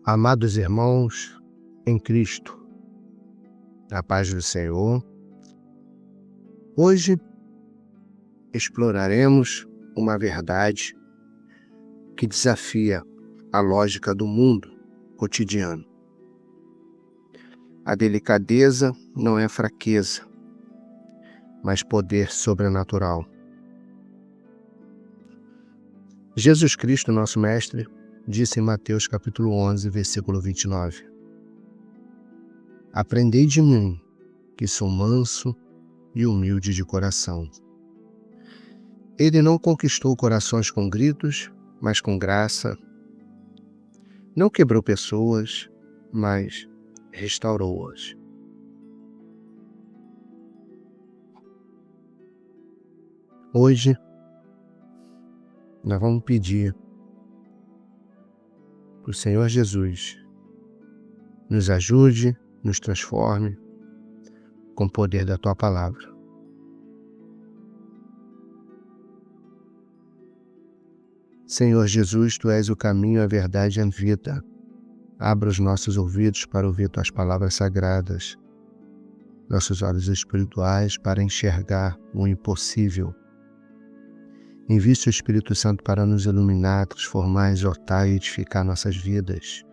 Amados irmãos em Cristo, a paz do Senhor, hoje exploraremos uma verdade que desafia a lógica do mundo cotidiano. A delicadeza não é fraqueza, mas poder sobrenatural. Jesus Cristo, nosso Mestre, disse em Mateus capítulo 11, versículo 29. Aprendei de mim, que sou manso e humilde de coração. Ele não conquistou corações com gritos, mas com graça. Não quebrou pessoas, mas restaurou-as. Hoje, nós vamos pedir para o Senhor Jesus nos ajude, nos transforme com o poder da Tua Palavra. Senhor Jesus, Tu és o caminho, a verdade e a vida. Abra os nossos ouvidos para ouvir Tuas palavras sagradas, nossos olhos espirituais para enxergar o impossível. Envie o Espírito Santo para nos iluminar, transformar, exortar e edificar nossas vidas.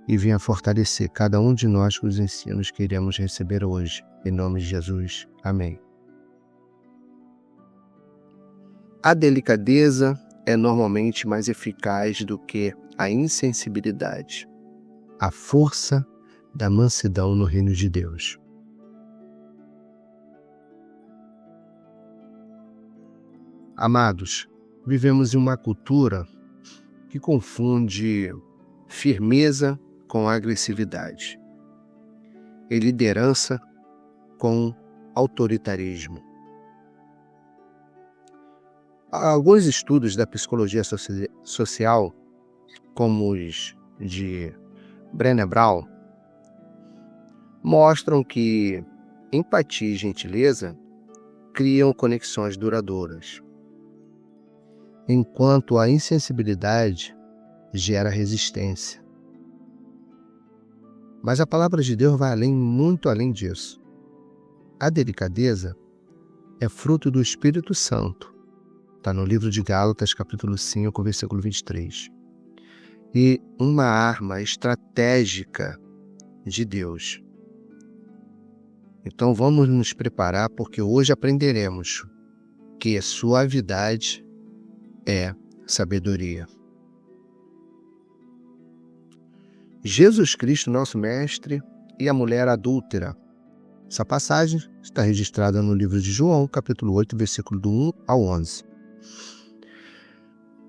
E venha fortalecer cada um de nós com os ensinos que iremos receber hoje. Em nome de Jesus. Amém. A delicadeza é normalmente mais eficaz do que a insensibilidade. A força da mansidão no reino de Deus. Amados, vivemos em uma cultura que confunde firmeza com agressividade e liderança com autoritarismo. Alguns estudos da psicologia social, como os de Brené Brown, mostram que empatia e gentileza criam conexões duradouras, enquanto a insensibilidade gera resistência. Mas a palavra de Deus vai muito além disso. A delicadeza é fruto do Espírito Santo. Está no livro de Gálatas, capítulo 5, versículo 23. E uma arma estratégica de Deus. Então vamos nos preparar, porque hoje aprenderemos que suavidade é sabedoria. Jesus Cristo, nosso Mestre, e a mulher adúltera. Essa passagem está registrada no livro de João, capítulo 8, versículo do 1 ao 11.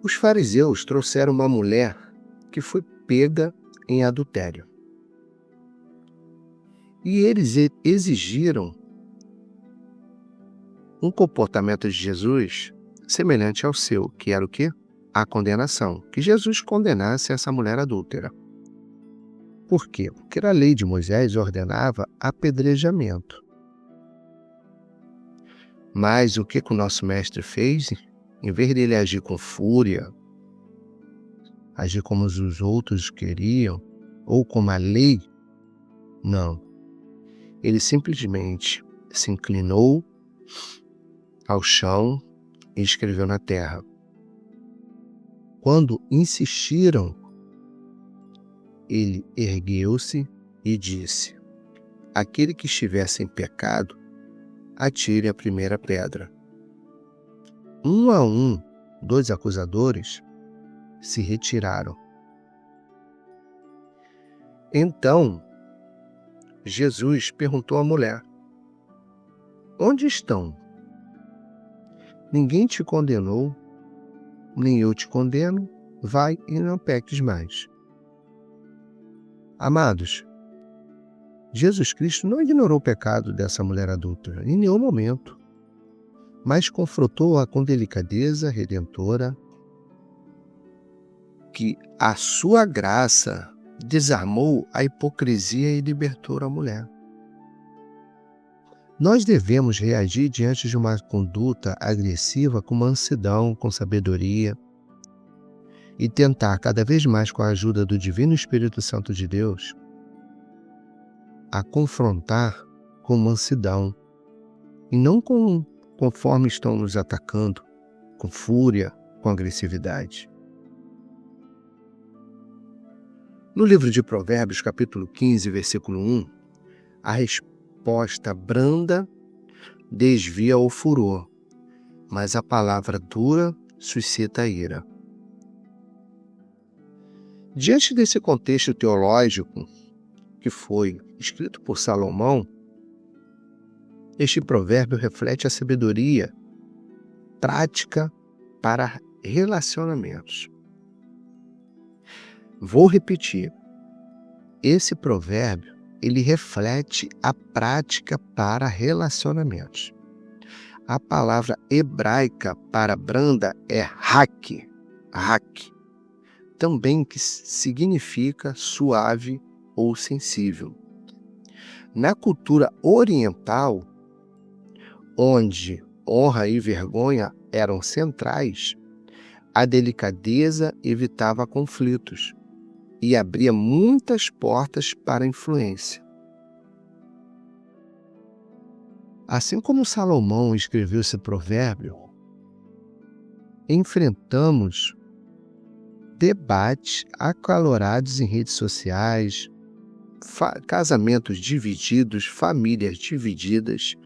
Os fariseus trouxeram uma mulher que foi pega em adultério. E eles exigiram um comportamento de Jesus semelhante ao seu, que era o quê? A condenação. Que Jesus condenasse essa mulher adúltera. Por quê? Porque a lei de Moisés ordenava apedrejamento. Mas o que o nosso mestre fez? Em vez dele agir com fúria, agir como os outros queriam, ou como a lei, não. Ele simplesmente se inclinou ao chão e escreveu na terra. Quando insistiram, ele ergueu-se e disse: aquele que estiver sem pecado, atire a primeira pedra. Um a um, dois acusadores se retiraram. Então, Jesus perguntou à mulher: onde estão? Ninguém te condenou, nem eu te condeno, vai e não peques mais. Amados, Jesus Cristo não ignorou o pecado dessa mulher adúltera em nenhum momento, mas confrontou-a com delicadeza redentora, que a sua graça desarmou a hipocrisia e libertou a mulher. Nós devemos reagir diante de uma conduta agressiva com mansidão, com sabedoria. e tentar cada vez mais, com a ajuda do Divino Espírito Santo de Deus, a confrontar com mansidão e não conforme estão nos atacando, com fúria, com agressividade. No livro de Provérbios, capítulo 15, versículo 1, a resposta branda desvia o furor, mas a palavra dura suscita a ira. Diante desse contexto teológico, que foi escrito por Salomão, este provérbio reflete a sabedoria prática para relacionamentos. Vou repetir. Esse provérbio, ele reflete a prática para relacionamentos. A palavra hebraica para branda é hak, também que significa suave ou sensível. Na cultura oriental, onde honra e vergonha eram centrais, a delicadeza evitava conflitos e abria muitas portas para a influência. Assim como Salomão escreveu esse provérbio, enfrentamos debates acalorados em redes sociais, casamentos divididos, famílias divididas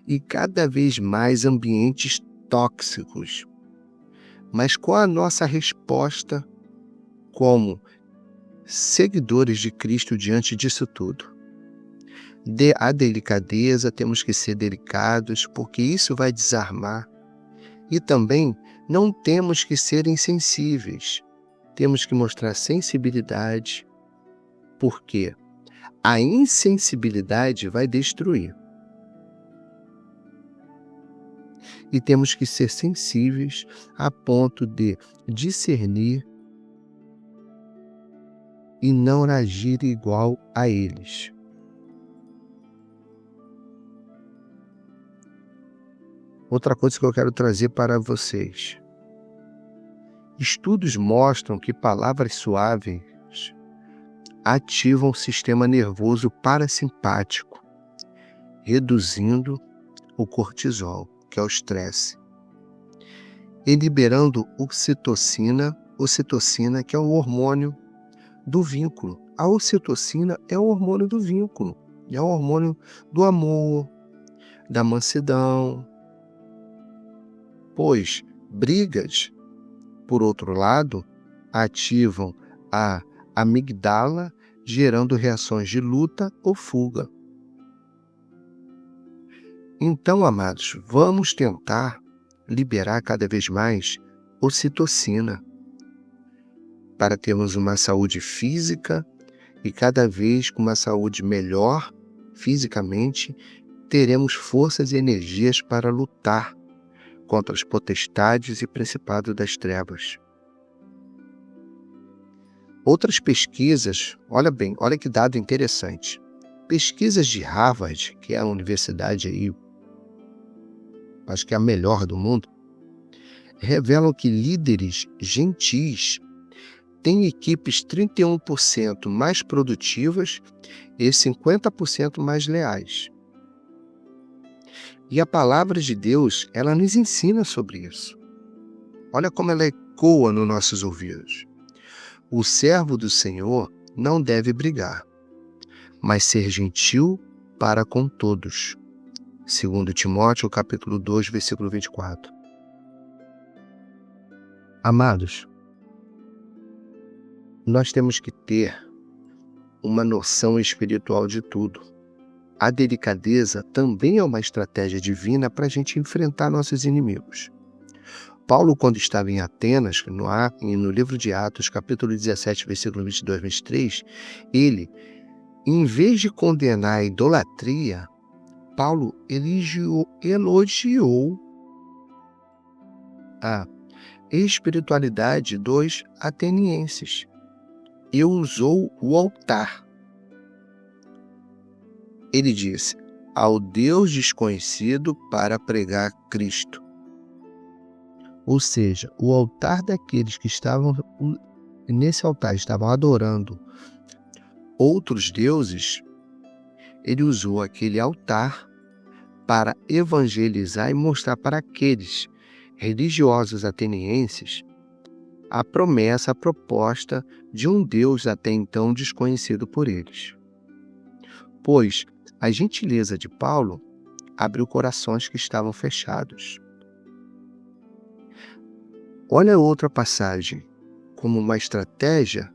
e cada vez mais ambientes tóxicos. Mas qual a nossa resposta como seguidores de Cristo diante disso tudo? A delicadeza, temos que ser delicados, porque isso vai desarmar. E também não temos que ser insensíveis. Temos que mostrar sensibilidade, porque a insensibilidade vai destruir. E temos que ser sensíveis a ponto de discernir e não agir igual a eles. Outra coisa que eu quero trazer para vocês. Estudos mostram que palavras suaves ativam o sistema nervoso parasimpático, reduzindo o cortisol, que é o estresse, e liberando ocitocina, que é o hormônio do vínculo. A ocitocina é o hormônio do vínculo, é o hormônio do amor, da mansidão. Pois brigas, por outro lado, ativam a amígdala, gerando reações de luta ou fuga. Então, amados, vamos tentar liberar cada vez mais ocitocina para termos uma saúde física e cada vez com uma saúde melhor fisicamente, teremos forças e energias para lutar contra as potestades e principados das trevas. Outras pesquisas, olha que dado interessante. Pesquisas de Harvard, que é a universidade aí, acho que é a melhor do mundo, revelam que líderes gentis têm equipes 31% mais produtivas e 50% mais leais. E a palavra de Deus, ela nos ensina sobre isso. Olha como ela ecoa nos nossos ouvidos. O servo do Senhor não deve brigar, mas ser gentil para com todos. 2 Timóteo, capítulo 2, versículo 24. Amados, nós temos que ter uma noção espiritual de tudo. A delicadeza também é uma estratégia divina para a gente enfrentar nossos inimigos. Paulo, quando estava em Atenas, no livro de Atos, capítulo 17, versículo 22 e 23, ele, em vez de condenar a idolatria, Paulo elogiou a espiritualidade dos atenienses e usou o altar. Ele disse, ao Deus desconhecido para pregar Cristo. Ou seja, o altar daqueles que estavam nesse altar estavam adorando outros deuses, ele usou aquele altar para evangelizar e mostrar para aqueles religiosos atenienses a promessa, a proposta de um Deus até então desconhecido por eles. Pois a gentileza de Paulo abriu corações que estavam fechados. Olha outra passagem, como uma estratégia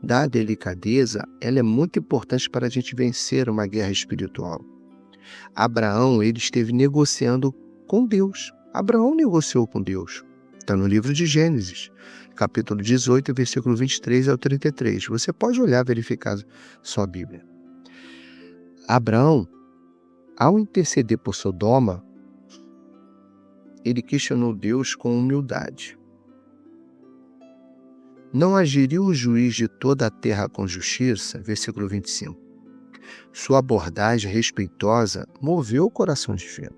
da delicadeza, ela é muito importante para a gente vencer uma guerra espiritual. Abraão, ele esteve negociando com Deus. Abraão negociou com Deus. Está no livro de Gênesis, capítulo 18, versículo 23 ao 33. Você pode olhar, verificar sua Bíblia. Abraão, ao interceder por Sodoma, ele questionou Deus com humildade. Não agiria o juiz de toda a terra com justiça? Versículo 25. Sua abordagem respeitosa moveu o coração divino.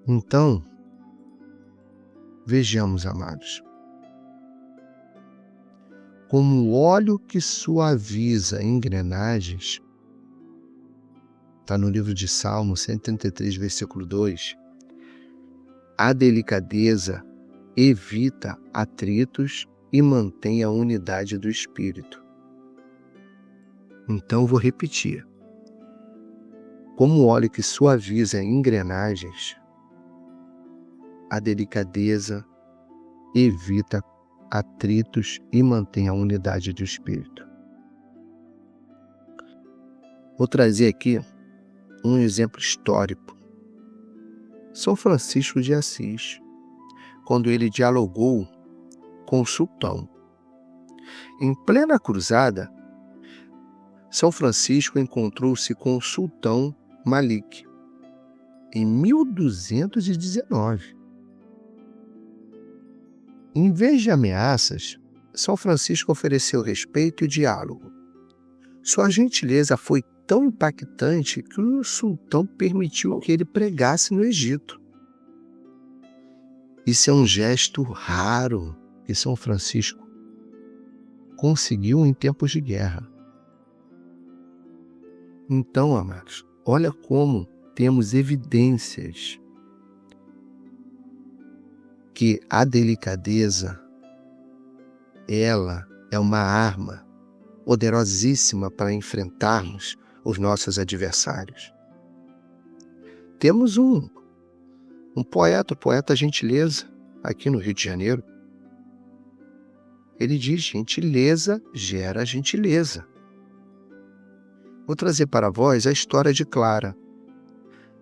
Então, vejamos, amados, como o óleo que suaviza engrenagens, está no livro de Salmo 133, versículo 2, a delicadeza evita atritos e mantém a unidade do espírito. Então, vou repetir. Como o óleo que suaviza engrenagens, a delicadeza evita atritos e mantém a unidade do espírito. Vou trazer aqui um exemplo histórico. São Francisco de Assis, quando ele dialogou com o sultão. Em plena cruzada, São Francisco encontrou-se com o sultão Malik, em 1219. Em vez de ameaças, São Francisco ofereceu respeito e diálogo. Sua gentileza foi tão impactante que o sultão permitiu que ele pregasse no Egito. Isso é um gesto raro que São Francisco conseguiu em tempos de guerra. Então, amados, olha como temos evidências que a delicadeza, ela é uma arma poderosíssima para enfrentarmos os nossos adversários. Temos um poeta, o poeta Gentileza, aqui no Rio de Janeiro. Ele diz: gentileza gera gentileza. Vou trazer para vós a história de Clara.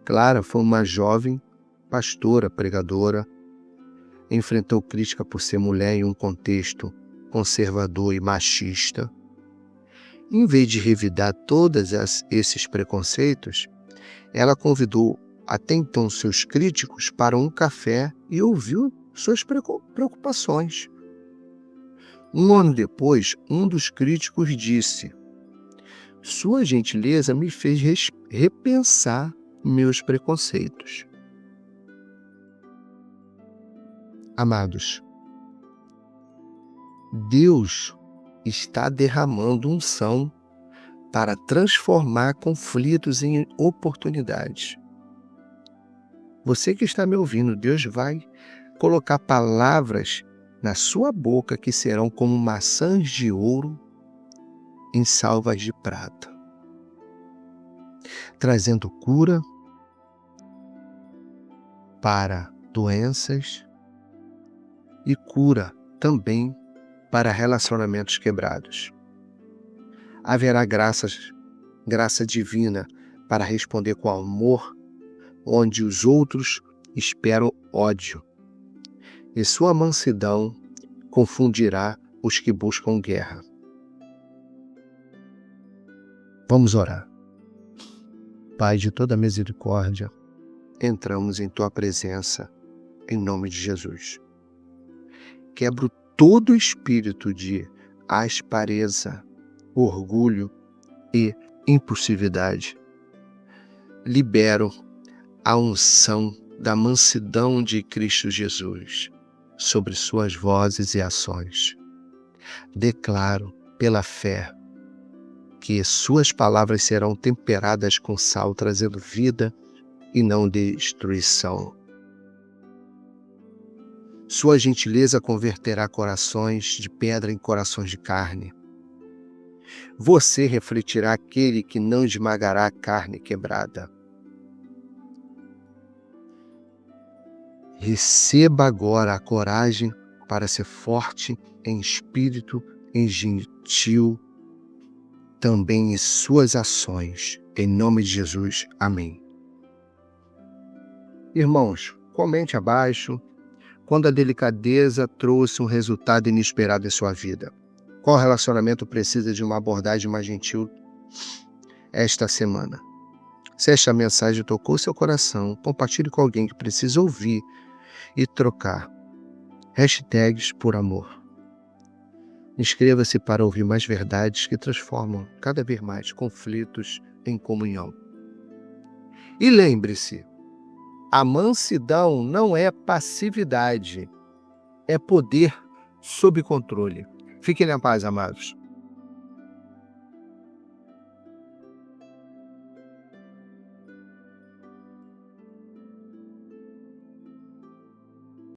Clara foi uma jovem pastora, pregadora, enfrentou crítica por ser mulher em um contexto conservador e machista. Em vez de revidar todos esses preconceitos, ela convidou até então seus críticos para um café e ouviu suas preocupações. Um ano depois, um dos críticos disse: sua gentileza me fez repensar meus preconceitos. Amados, Deus está derramando unção para transformar conflitos em oportunidades. Você que está me ouvindo, Deus vai colocar palavras na sua boca que serão como maçãs de ouro em salvas de prata, trazendo cura para doenças e cura também para relacionamentos quebrados. Haverá graça divina para responder com amor onde os outros esperam ódio, e sua mansidão confundirá os que buscam guerra. Vamos orar. Pai de toda misericórdia, entramos em tua presença em nome de Jesus. Quebro todo espírito de aspereza, orgulho e impulsividade. Libero a unção da mansidão de Cristo Jesus sobre suas vozes e ações. Declaro, pela fé, que suas palavras serão temperadas com sal, trazendo vida e não destruição. Sua gentileza converterá corações de pedra em corações de carne. Você refletirá aquele que não esmagará a carne quebrada. Receba agora a coragem para ser forte em espírito, em gentil, também em suas ações. Em nome de Jesus. Amém. Irmãos, comente abaixo quando a delicadeza trouxe um resultado inesperado em sua vida. Qual relacionamento precisa de uma abordagem mais gentil esta semana? Se esta mensagem tocou seu coração, compartilhe com alguém que precisa ouvir e trocar. Hashtags por amor. Inscreva-se para ouvir mais verdades que transformam cada vez mais conflitos em comunhão. E lembre-se, a mansidão não é passividade, é poder sob controle. Fiquem na paz, amados.